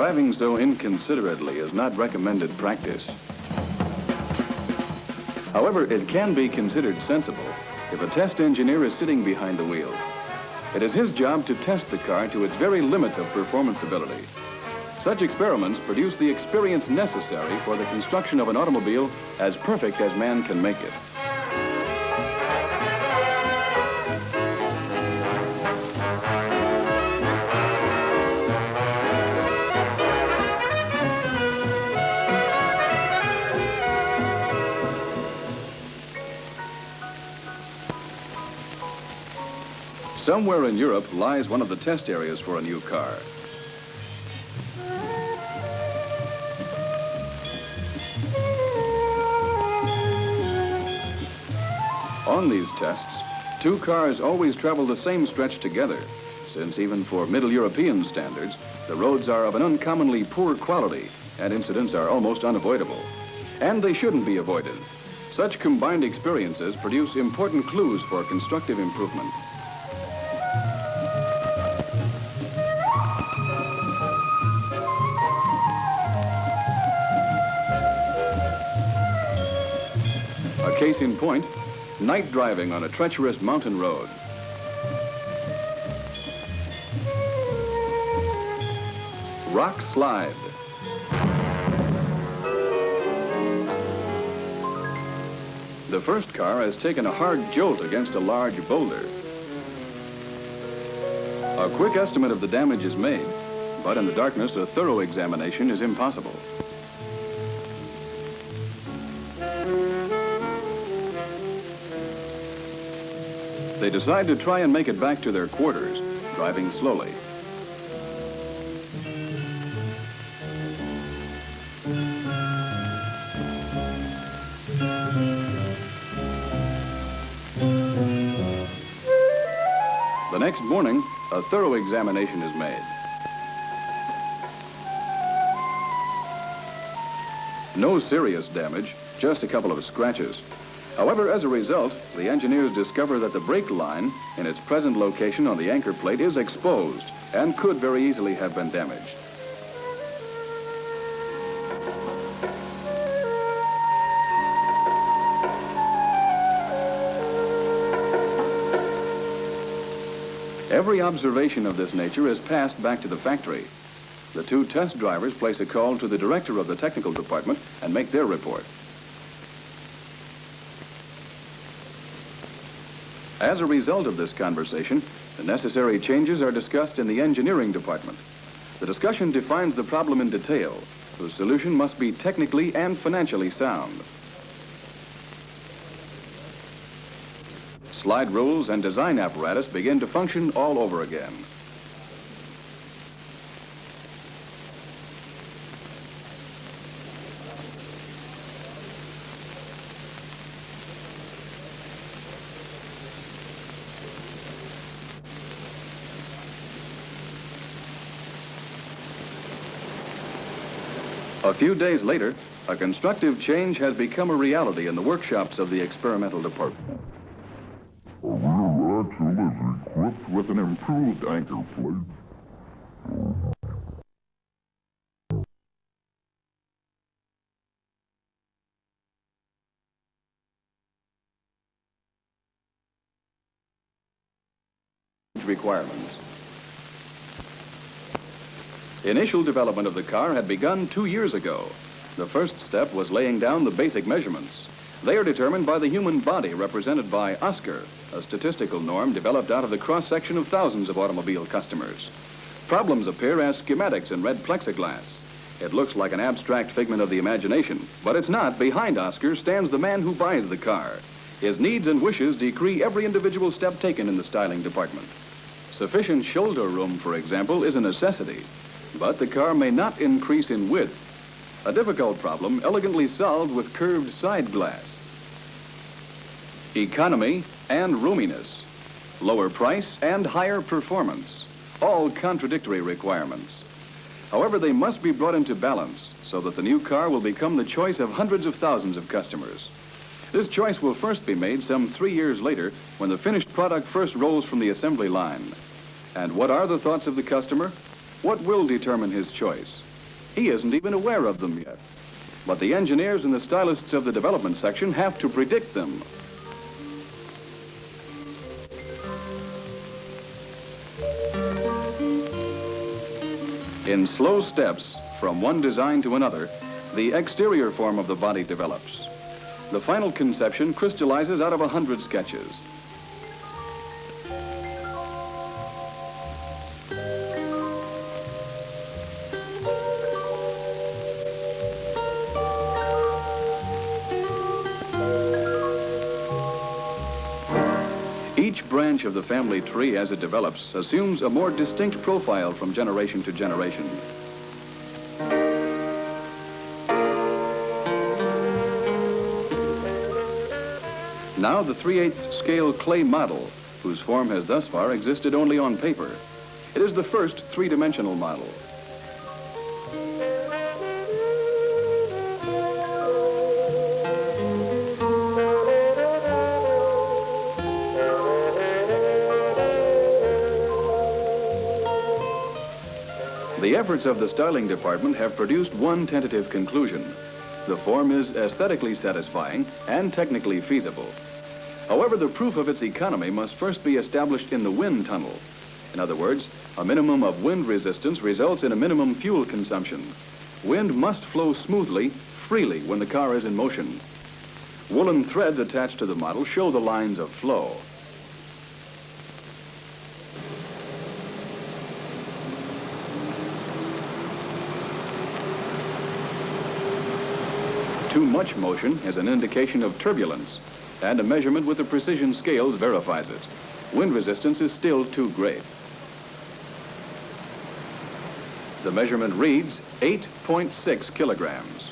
Driving so inconsiderately is not recommended practice. However, it can be considered sensible if a test engineer is sitting behind the wheel. It is his job to test the car to its very limits of performance ability. Such experiments produce the experience necessary for the construction of an automobile as perfect as man can make it. Somewhere in Europe lies one of the test areas for a new car. On these tests, two cars always travel the same stretch together, since even for Middle European standards, the roads are of an uncommonly poor quality and incidents are almost unavoidable. And they shouldn't be avoided. Such combined experiences produce important clues for constructive improvement. A case in point, night driving on a treacherous mountain road. Rock slide. The first car has taken a hard jolt against a large boulder. A quick estimate of the damage is made, but in the darkness, a thorough examination is impossible. They decide to try and make it back to their quarters, driving slowly. The next morning, a thorough examination is made. No serious damage, just a couple of scratches. However, as a result, the engineers discover that the brake line, in its present location on the anchor plate, is exposed and could very easily have been damaged. Every observation of this nature is passed back to the factory. The two test drivers place a call to the director of the technical department and make their report. As a result of this conversation, the necessary changes are discussed in the engineering department. The discussion defines the problem in detail, whose solution must be technically and financially sound. Slide rules and design apparatus begin to function all over again. A few days later, a constructive change has become a reality in the workshops of the experimental department. A rear axle is equipped with an improved anchor plate. Requirements. Initial development of the car had begun 2 years ago. The first step was laying down the basic measurements. They are determined by the human body, represented by Oscar, a statistical norm developed out of the cross-section of thousands of automobile customers. Problems appear as schematics in red plexiglass. It looks like an abstract figment of the imagination, but it's not. Behind Oscar stands the man who buys the car. His needs and wishes decree every individual step taken in the styling department. Sufficient shoulder room, for example, is a necessity. But the car may not increase in width. A difficult problem elegantly solved with curved side glass. Economy and roominess. Lower price and higher performance. All contradictory requirements. However, they must be brought into balance so that the new car will become the choice of hundreds of thousands of customers. This choice will first be made some 3 years later when the finished product first rolls from the assembly line. And what are the thoughts of the customer? What will determine his choice? He isn't even aware of them yet. But the engineers and the stylists of the development section have to predict them. In slow steps, from one design to another, the exterior form of the body develops. The final conception crystallizes out of 100 sketches. Each branch of the family tree as it develops assumes a more distinct profile from generation to generation. Now the 3/8 scale clay model, whose form has thus far existed only on paper. It is the first three-dimensional model. The efforts of the styling department have produced one tentative conclusion. The form is aesthetically satisfying and technically feasible. However, the proof of its economy must first be established in the wind tunnel. In other words, a minimum of wind resistance results in a minimum fuel consumption. Wind must flow smoothly, freely when the car is in motion. Woolen threads attached to the model show the lines of flow. Too much motion is an indication of turbulence, and a measurement with the precision scales verifies it. Wind resistance is still too great. The measurement reads 8.6 kilograms.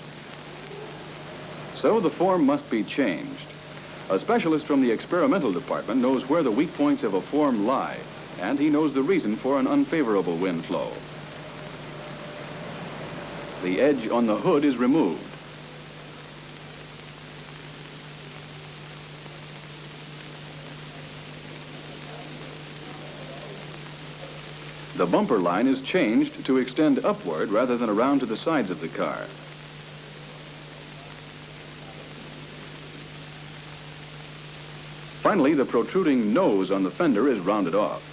So the form must be changed. A specialist from the experimental department knows where the weak points of a form lie, and he knows the reason for an unfavorable wind flow. The edge on the hood is removed. The bumper line is changed to extend upward rather than around to the sides of the car. Finally, the protruding nose on the fender is rounded off.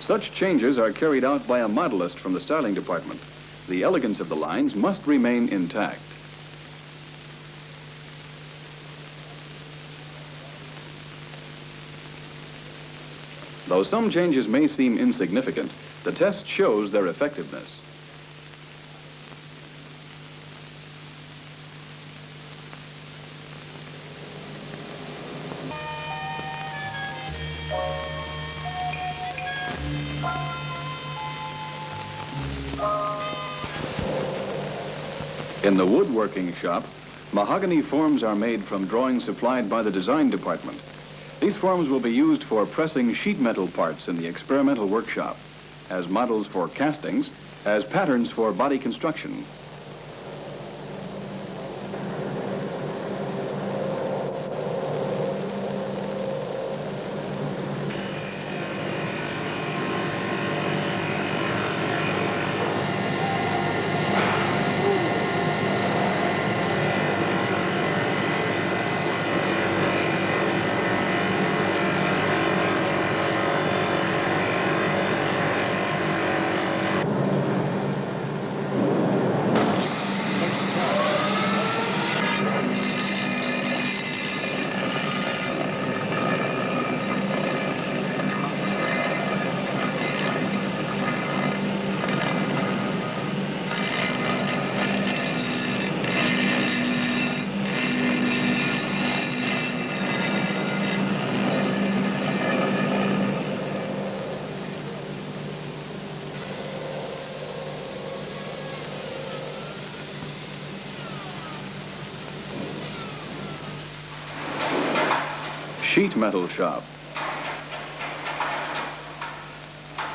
Such changes are carried out by a modelist from the styling department. The elegance of the lines must remain intact. Though some changes may seem insignificant, the test shows their effectiveness. In the woodworking shop, mahogany forms are made from drawings supplied by the design department. These forms will be used for pressing sheet metal parts in the experimental workshop, as models for castings, as patterns for body construction. Sheet metal shop.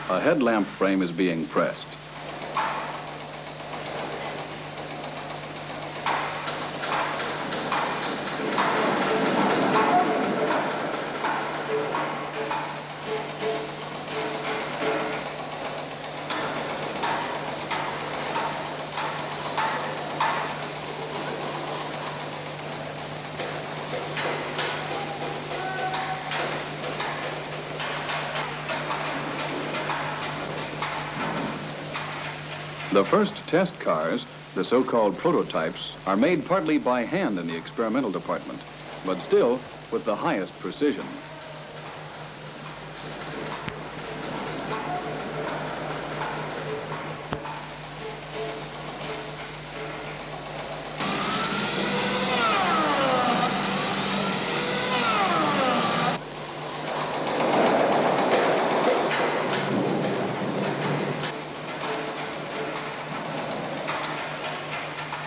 A headlamp frame is being pressed. The first test cars, the so-called prototypes, are made partly by hand in the experimental department, but still with the highest precision.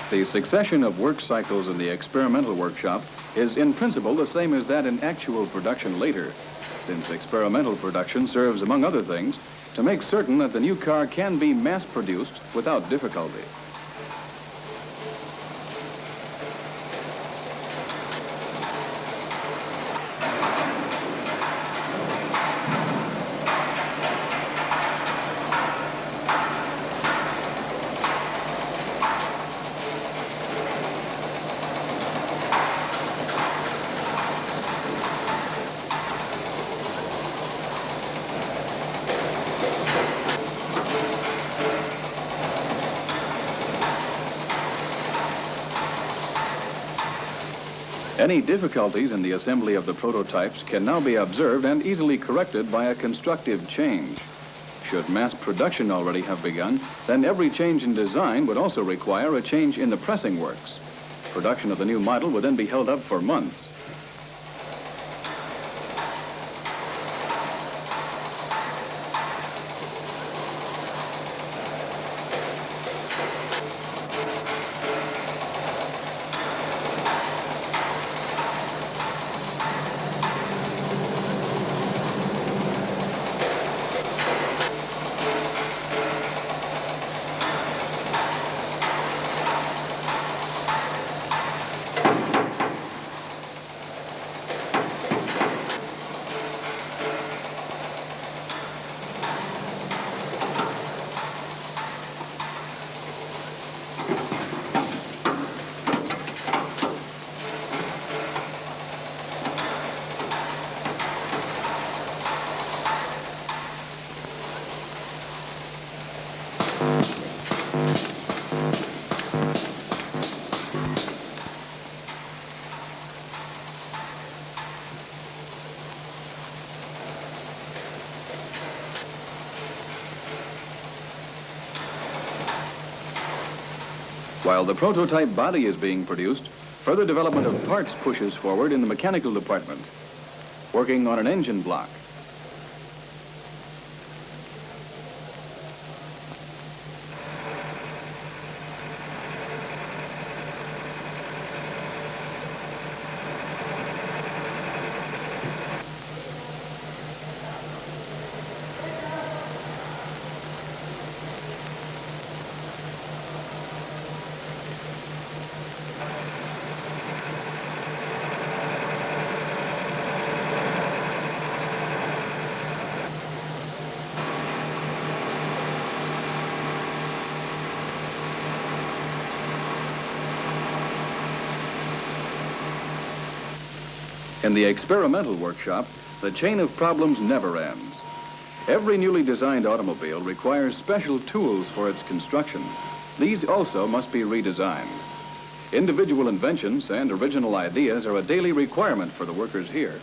The succession of work cycles in the experimental workshop is in principle the same as that in actual production later, since experimental production serves, among other things, to make certain that the new car can be mass-produced without difficulty. Any difficulties in the assembly of the prototypes can now be observed and easily corrected by a constructive change. Should mass production already have begun, then every change in design would also require a change in the pressing works. Production of the new model would then be held up for months. While the prototype body is being produced, further development of parts pushes forward in the mechanical department, working on an engine block. In the experimental workshop, the chain of problems never ends. Every newly designed automobile requires special tools for its construction. These also must be redesigned. Individual inventions and original ideas are a daily requirement for the workers here.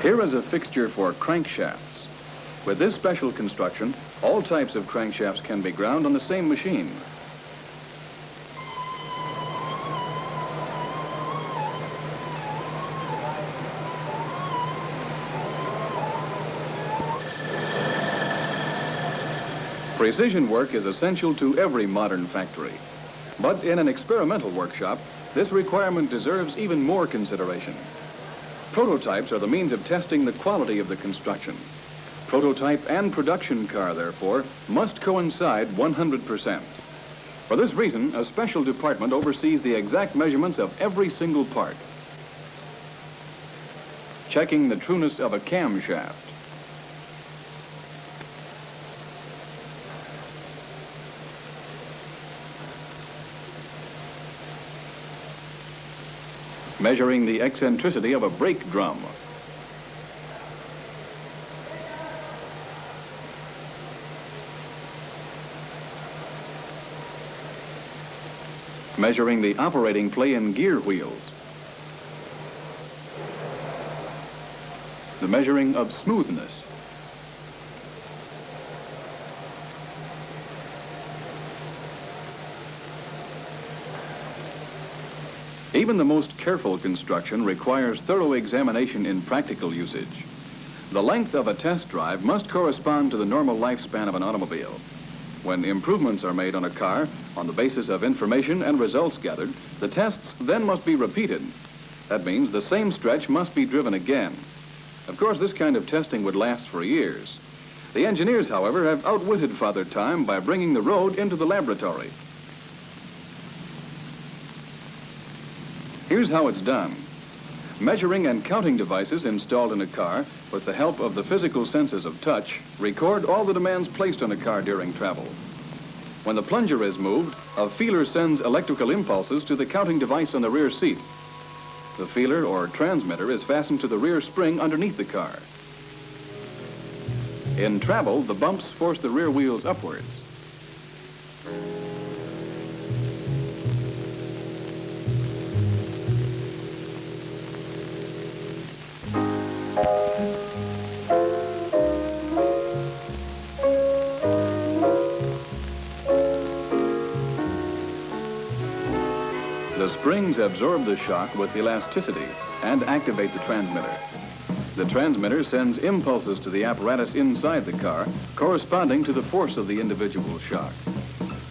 Here is a fixture for crankshafts. With this special construction, all types of crankshafts can be ground on the same machine. Precision work is essential to every modern factory. But in an experimental workshop, this requirement deserves even more consideration. Prototypes are the means of testing the quality of the construction. Prototype and production car, therefore, must coincide 100%. For this reason, a special department oversees the exact measurements of every single part, checking the trueness of a camshaft. measuring the eccentricity of a brake drum, measuring the operating play in gear wheels, the measuring of smoothness, even the most careful construction requires thorough examination in practical usage. The length of a test drive must correspond to the normal lifespan of an automobile. When improvements are made on a car on the basis of information and results gathered, the tests then must be repeated. That means the same stretch must be driven again. Of course, this kind of testing would last for years. The engineers, however, have outwitted Father Time by bringing the road into the laboratory. Here's how it's done. Measuring and counting devices installed in a car with the help of the physical senses of touch record all the demands placed on a car during travel. When the plunger is moved, a feeler sends electrical impulses to the counting device on the rear seat. The feeler or transmitter is fastened to the rear spring underneath the car. In travel, the bumps force the rear wheels upwards. The springs absorb the shock with elasticity and activate the transmitter. The transmitter sends impulses to the apparatus inside the car corresponding to the force of the individual shock.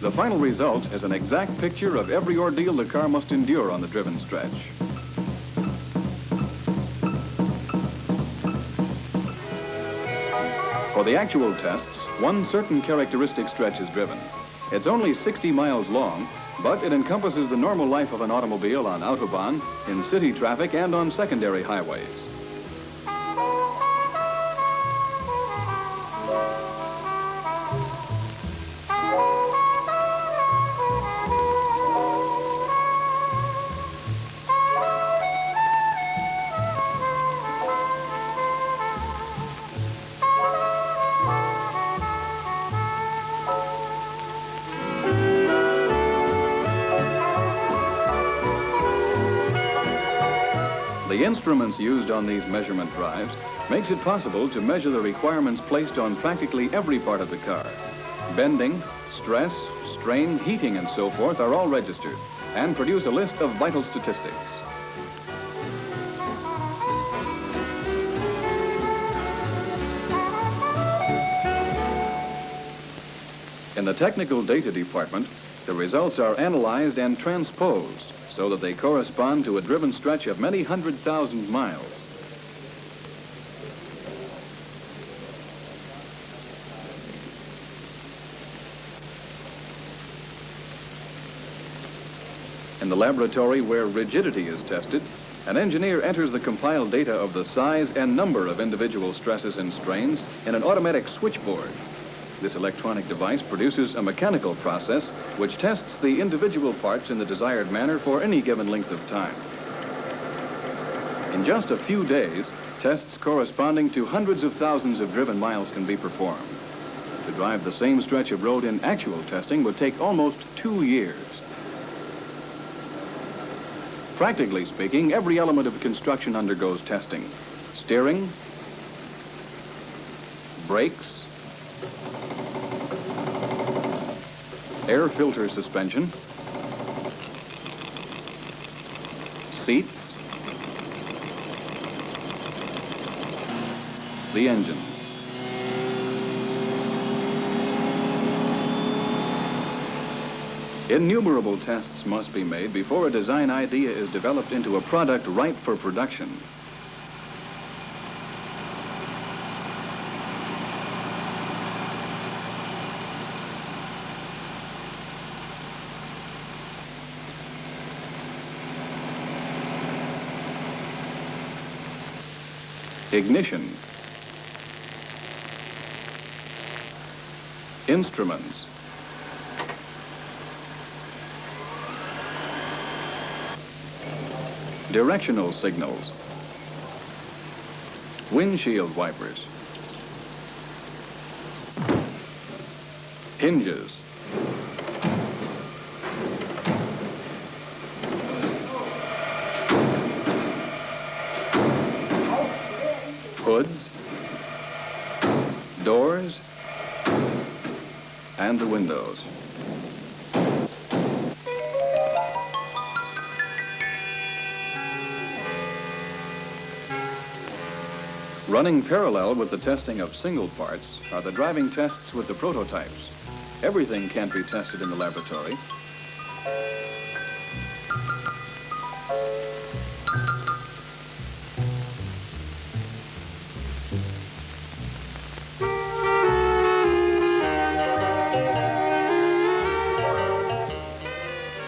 The final result is an exact picture of every ordeal the car must endure on the driven stretch. For the actual tests, one certain characteristic stretch is driven. It's only 60 miles long, but it encompasses the normal life of an automobile on Autobahn, in city traffic, and on secondary highways. The instruments used on these measurement drives makes it possible to measure the requirements placed on practically every part of the car. Bending, stress, strain, heating, and so forth are all registered and produce a list of vital statistics. In the technical data department, the results are analyzed and transposed so that they correspond to a driven stretch of many 100,000 miles. In the laboratory where rigidity is tested, an engineer enters the compiled data of the size and number of individual stresses and strains in an automatic switchboard. This electronic device produces a mechanical process which tests the individual parts in the desired manner for any given length of time. In just a few days, tests corresponding to hundreds of thousands of driven miles can be performed. To drive the same stretch of road in actual testing would take almost 2 years. Practically speaking, every element of construction undergoes testing. Steering, brakes, air filter suspension, seats, the engine. Innumerable tests must be made before a design idea is developed into a product ripe for production. Ignition, instruments, directional signals, windshield wipers, hinges, hoods, doors, and the windows. Running parallel with the testing of single parts are the driving tests with the prototypes. Everything can't be tested in the laboratory.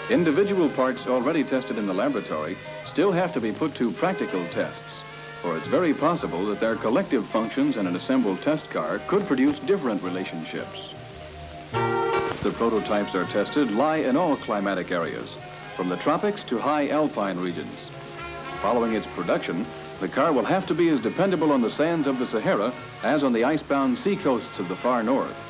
Individual parts already tested in the laboratory still have to be put to practical tests, for it's very possible that their collective functions in an assembled test car could produce different relationships. The prototypes are tested lie in all climatic areas, from the tropics to high alpine regions. Following its production, the car will have to be as dependable on the sands of the Sahara as on the icebound seacoasts of the far north.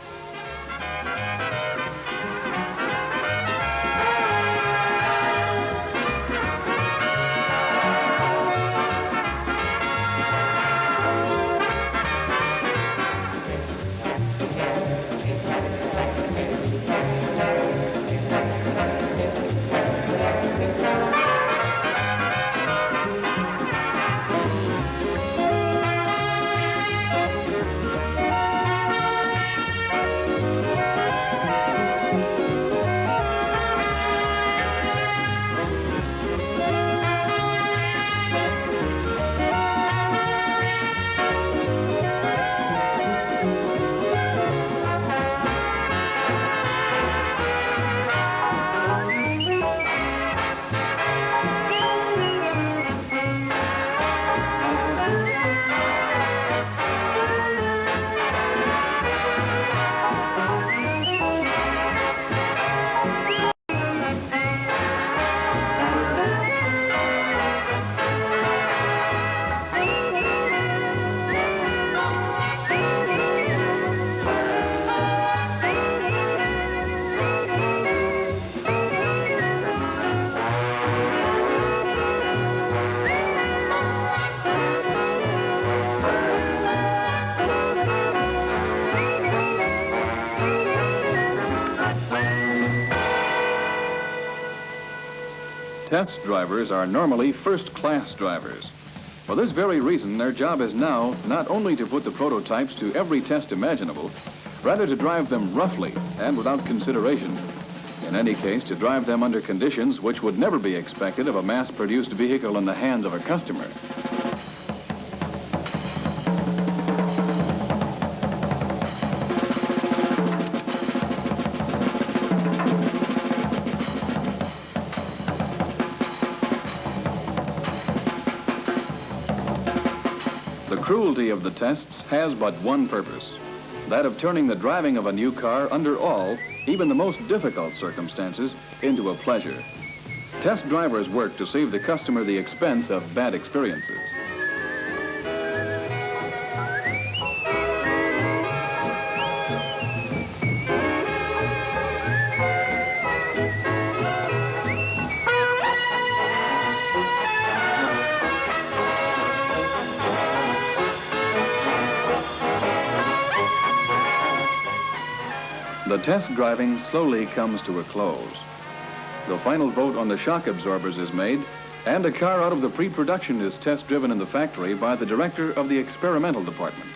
Test drivers are normally first-class drivers. For this very reason, their job is now not only to put the prototypes to every test imaginable, rather to drive them roughly and without consideration. In any case, to drive them under conditions which would never be expected of a mass-produced vehicle in the hands of a customer. The cruelty of the tests has but one purpose, that of turning the driving of a new car under all, even the most difficult circumstances, into a pleasure. Test drivers work to save the customer the expense of bad experiences. The test driving slowly comes to a close. The final vote on the shock absorbers is made, and a car out of the pre-production is test driven in the factory by the director of the experimental department.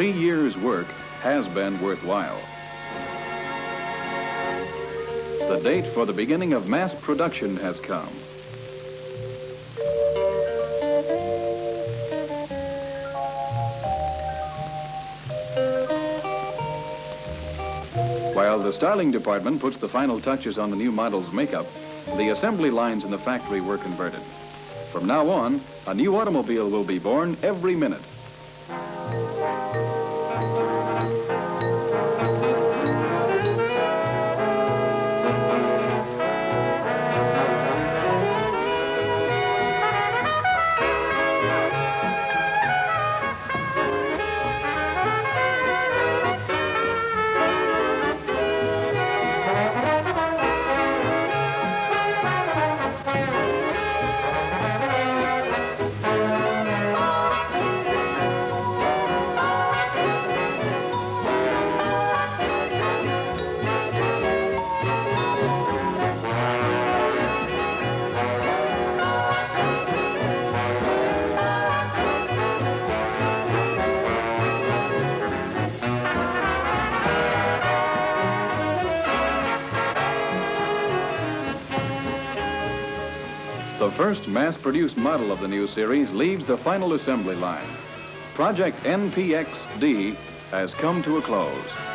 3 years' work has been worthwhile. The date for the beginning of mass production has come. While the styling department puts the final touches on the new model's makeup, the assembly lines in the factory were converted. From now on, a new automobile will be born every minute. The first mass-produced model of the new series leaves the final assembly line. Project NPX-D has come to a close.